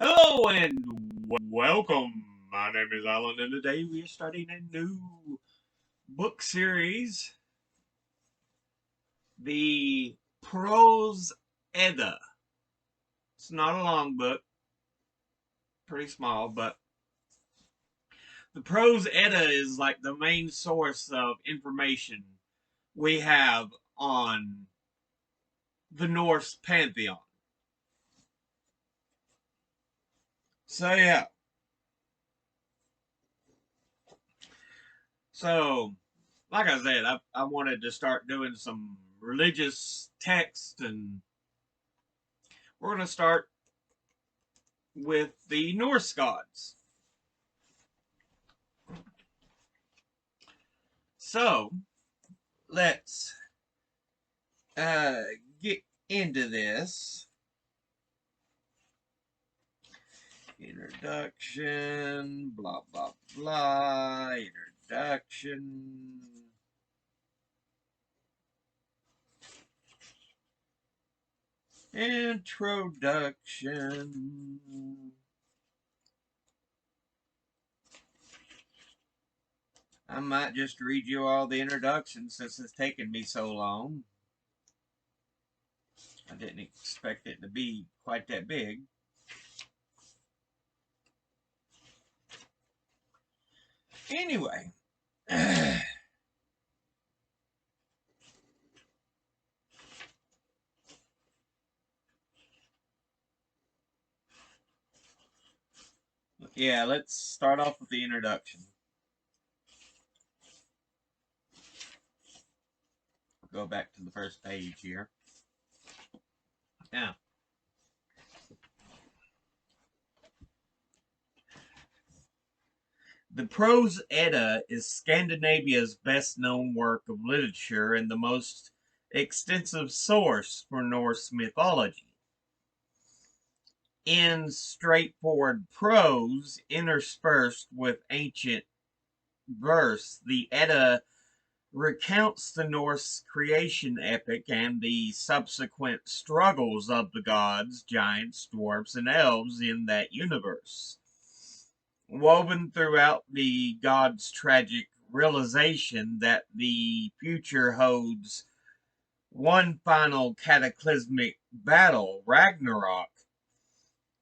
Hello and welcome. My name is Alan, and today we are starting a new book series, the Prose Edda. It's not a long book, pretty small, but the Prose Edda is like the main source of information we have on the Norse pantheon. So, yeah. So, like I said, I wanted to start doing some religious text, and we're going to start with the Norse gods. So let's uh, get into this. Introduction, blah, blah, blah. Introduction. Introduction. I might just read you all the introductions since it's taken me so long. I didn't expect it to be quite that big. Anyway. Yeah, let's start off with the introduction. Go back to the first page here. Now, the Prose Edda is Scandinavia's best-known work of literature and the most extensive source for Norse mythology. In straightforward prose, interspersed with ancient verse, the Edda recounts the Norse creation epic and the subsequent struggles of the gods, giants, dwarfs, and elves in that universe. Woven throughout the gods' tragic realization that the future holds one final cataclysmic battle, Ragnarok,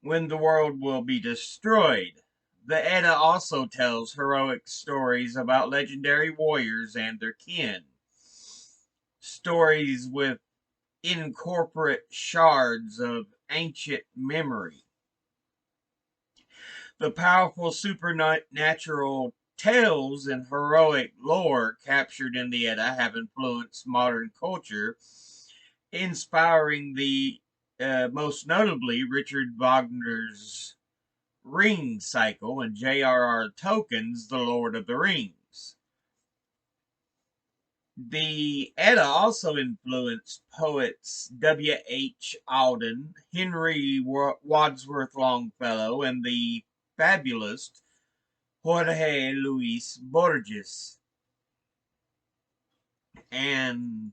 when the world will be destroyed. The Edda also tells heroic stories about legendary warriors and their kin. Stories with incorporate shards of ancient memory. The powerful supernatural tales and heroic lore captured in the Edda have influenced modern culture, inspiring the most notably Richard Wagner's Ring cycle and J.R.R. Tolkien's The Lord of the Rings. The Edda also influenced poets W.H. Auden, Henry Wadsworth Longfellow, and the fabulist Jorge Luis Borges, and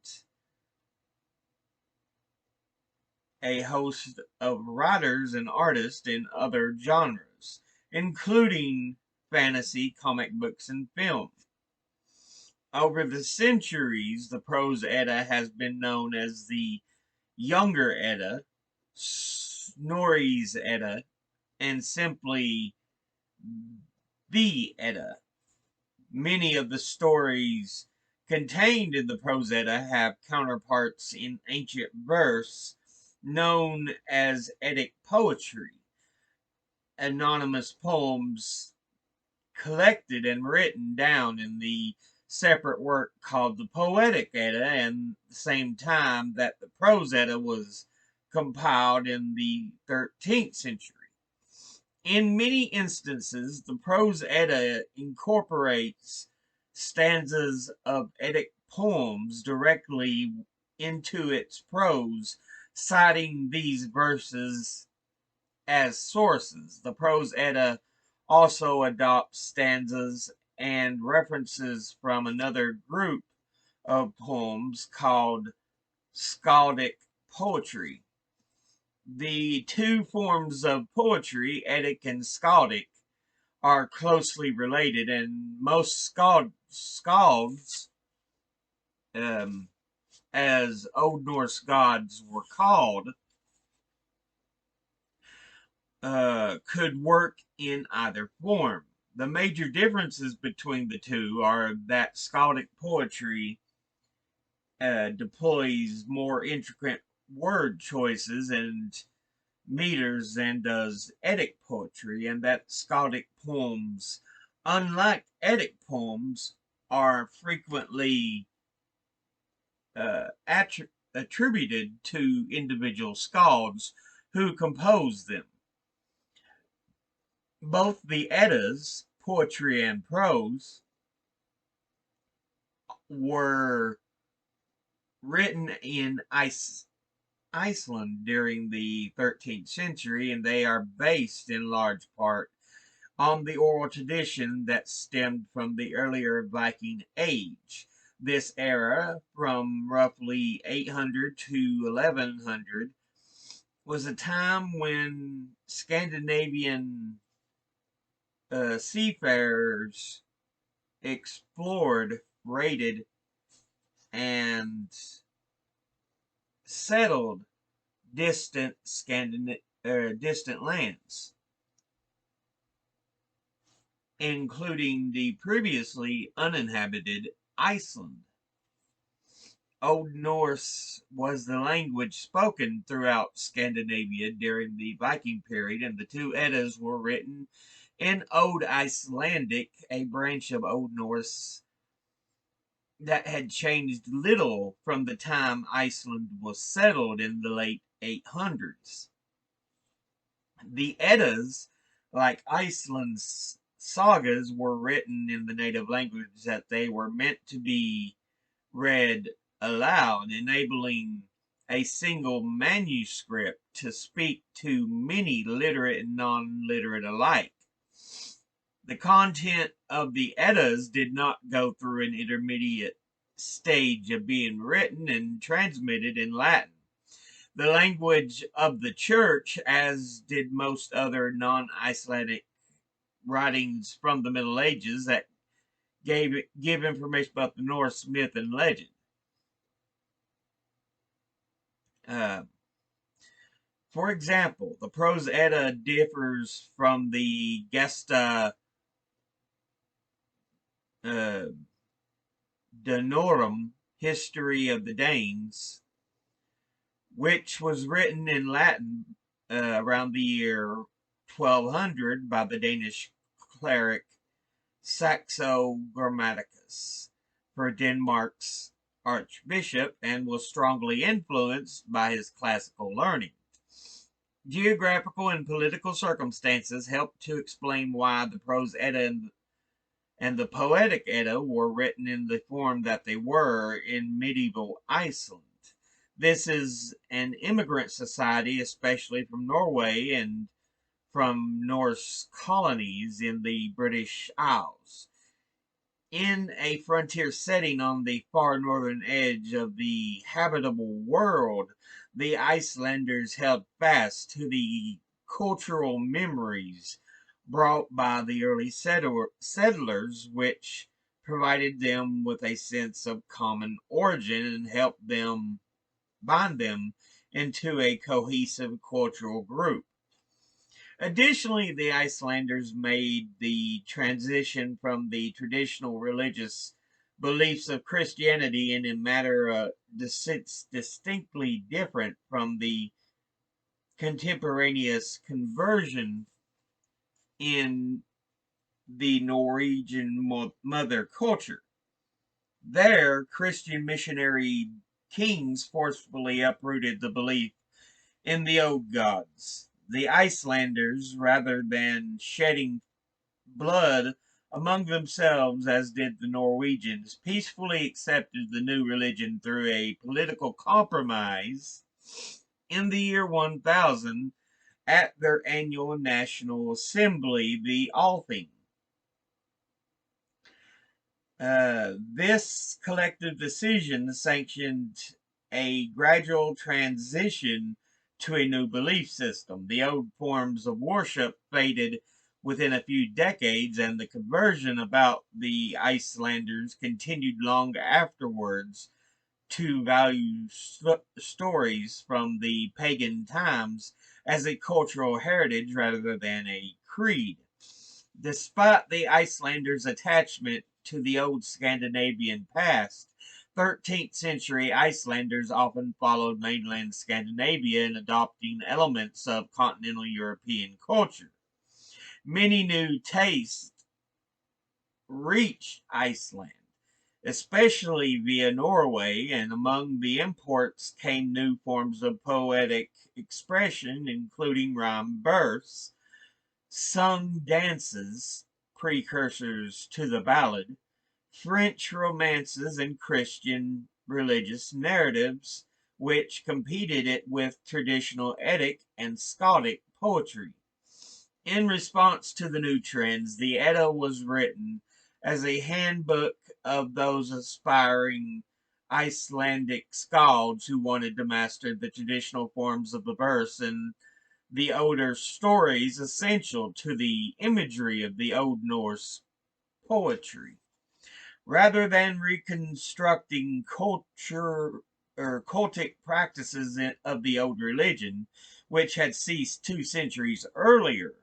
a host of writers and artists in other genres, including fantasy, comic books, and film. Over the centuries, the Prose Edda has been known as the Younger Edda, Snorri's Edda, and simply the Edda. Many of the stories contained in the Prose Edda have counterparts in ancient verse known as Eddic poetry, anonymous poems collected and written down in the separate work called the Poetic Edda, and the same time that the Prose Edda was compiled in the 13th century. In many instances, the Prose Edda incorporates stanzas of Eddic poems directly into its prose, citing these verses as sources. The Prose Edda also adopts stanzas and references from another group of poems called skaldic poetry. The two forms of poetry, Eddic and Skaldic, are closely related, and most skalds, um, as Old Norse gods were called, could work in either form. The major differences between the two are that Skaldic poetry deploys more intricate word choices and meters than does Eddic poetry, and that Skaldic poems, unlike Eddic poems, are frequently attributed to individual skalds who compose them. Both the Eddas, poetry and prose, were written in Iceland during the 13th century, and they are based in large part on the oral tradition that stemmed from the earlier Viking Age. This era, from roughly 800 to 1100, was a time when Scandinavian seafarers explored, raided, and settled distant lands, including the previously uninhabited Iceland. Old Norse was the language spoken throughout Scandinavia during the Viking period, and the two Eddas were written in Old Icelandic, a branch of Old Norse that had changed little from the time Iceland was settled in the late 800s. The Eddas, like Iceland's sagas, were written in the native language that they were meant to be read aloud, enabling a single manuscript to speak to many literate and non-literate alike. The content of the Eddas did not go through an intermediate stage of being written and transmitted in Latin, the language of the church, as did most other non-Icelandic writings from the Middle Ages that give information about the Norse myth and legend. Uh, for example, the Prose Edda differs from the Gesta uh, Danorum, History of the Danes, which was written in Latin around the year 1200 by the Danish cleric Saxo Grammaticus for Denmark's archbishop, and was strongly influenced by his classical learning. Geographical and political circumstances helped to explain why the Prose Edda and the Poetic Edda were written in the form that they were in medieval Iceland. This is an immigrant society, especially from Norway and from Norse colonies in the British Isles. In a frontier setting on the far northern edge of the habitable world, the Icelanders held fast to the cultural memories brought by the early settlers, which provided them with a sense of common origin and helped them bind them into a cohesive cultural group. Additionally, the Icelanders made the transition from the traditional religious beliefs of Christianity in a matter distinctly different from the contemporaneous conversion in the Norwegian mother culture. There, Christian missionary kings forcefully uprooted the belief in the old gods. The Icelanders, rather than shedding blood among themselves as did the Norwegians, peacefully accepted the new religion through a political compromise in the year 1000 at their annual national assembly, the Althing. This collective decision sanctioned a gradual transition to a new belief system. The old forms of worship faded within a few decades, and the conversion about the Icelanders continued long afterwards to value stories from the pagan times as a cultural heritage rather than a creed. Despite the Icelanders' attachment to the old Scandinavian past, 13th century Icelanders often followed mainland Scandinavia in adopting elements of continental European culture. Many new tastes reached Iceland, especially via Norway, and among the imports came new forms of poetic expression, including rhyme verse, sung dances, precursors to the ballad, French romances, and Christian religious narratives, which competed it with traditional Eddic and Skaldic poetry. In response to the new trends, the Edda was written as a handbook of those aspiring Icelandic skalds who wanted to master the traditional forms of the verse and the older stories essential to the imagery of the Old Norse poetry. Rather than reconstructing culture or cultic practices of the old religion, which had ceased 2 centuries earlier,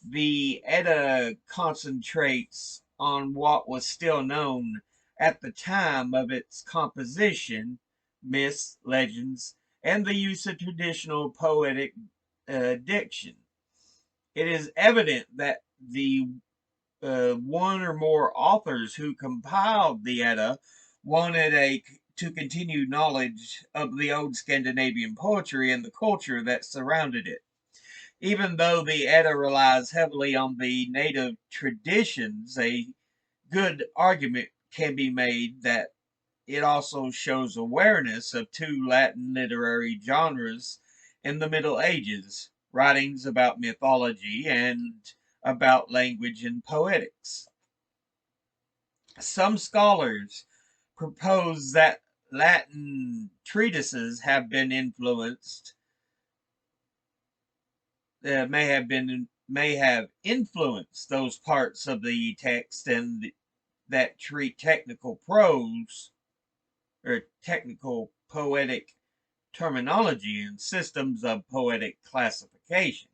the Edda concentrates on what was still known at the time of its composition, myths, legends, and the use of traditional poetic diction. It is evident that the one or more authors who compiled the Edda wanted to continue knowledge of the old Scandinavian poetry and the culture that surrounded it. Even though the Edda relies heavily on the native traditions, a good argument can be made that it also shows awareness of two Latin literary genres in the Middle Ages, writings about mythology and about language and poetics. Some scholars propose that Latin treatises have been influenced, may have influenced those parts of the text and that treat technical prose or technical poetic terminology and systems of poetic classification.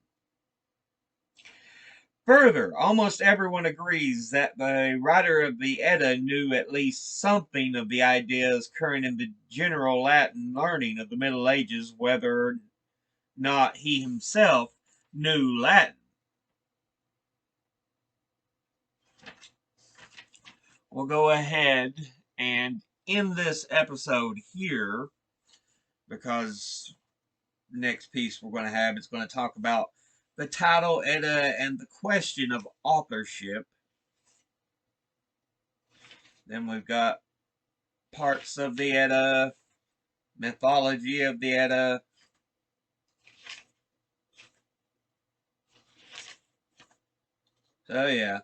Further, almost everyone agrees that the writer of the Edda knew at least something of the ideas current in the general Latin learning of the Middle Ages, whether or not he himself knew Latin. We'll go ahead and end this episode here because the next piece we're going to have is going to talk about the title Edda and the question of authorship. Then we've got parts of the Edda, mythology of the Edda, so yeah,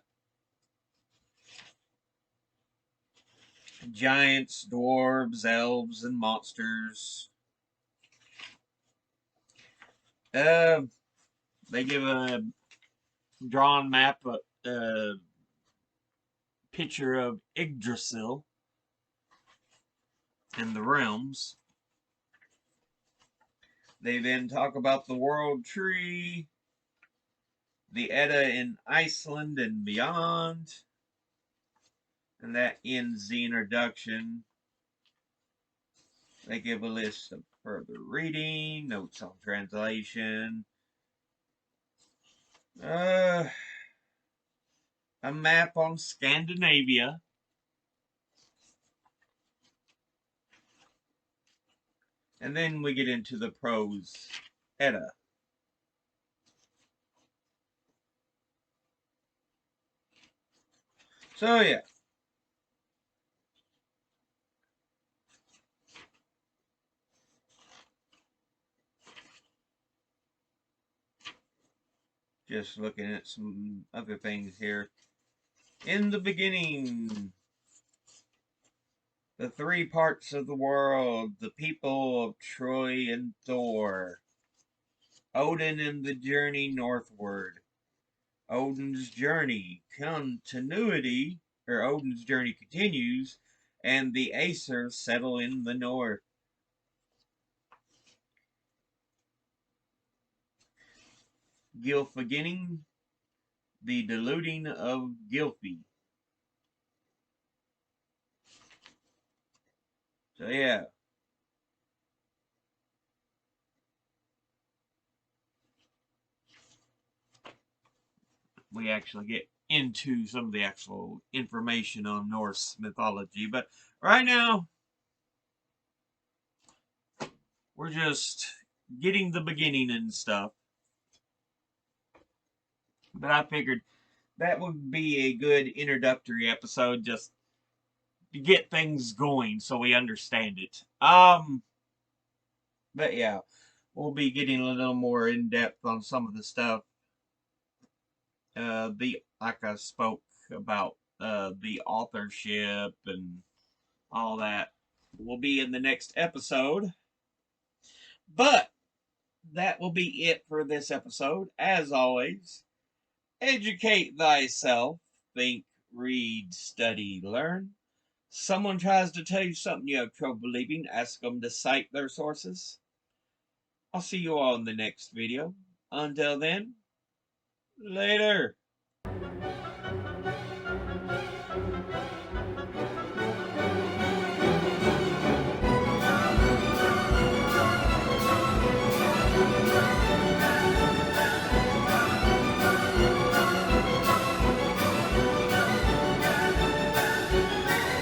giants, dwarves, elves, and monsters. They give a drawn map, picture of Yggdrasil and the realms. They then talk about the world tree, the Edda in Iceland and beyond, and that ends the introduction. They give a list of further reading, notes on translation, a map on Scandinavia, and then we get into the Prose Edda. So yeah. Just looking at some other things here. In the beginning, the three parts of the world, the people of Troy and Thor. Odin and the journey northward. Odin's journey continuity, or Odin's journey continues, and the Aesir settle in the north. Gylfaginning, the deluding of Gylfi. So yeah, we actually get into some of the actual information on Norse mythology. But right now, we're just getting the beginning and stuff. But I figured that would be a good introductory episode just to get things going so we understand it. But yeah, we'll be getting a little more in depth on some of the stuff. The like I spoke about the authorship and all that will be in the next episode. But that will be it for this episode. As always, educate thyself, think, read, study, learn. Someone tries to tell you something you have trouble believing, ask them to cite their sources. I'll see you all in the next video. Until then, later.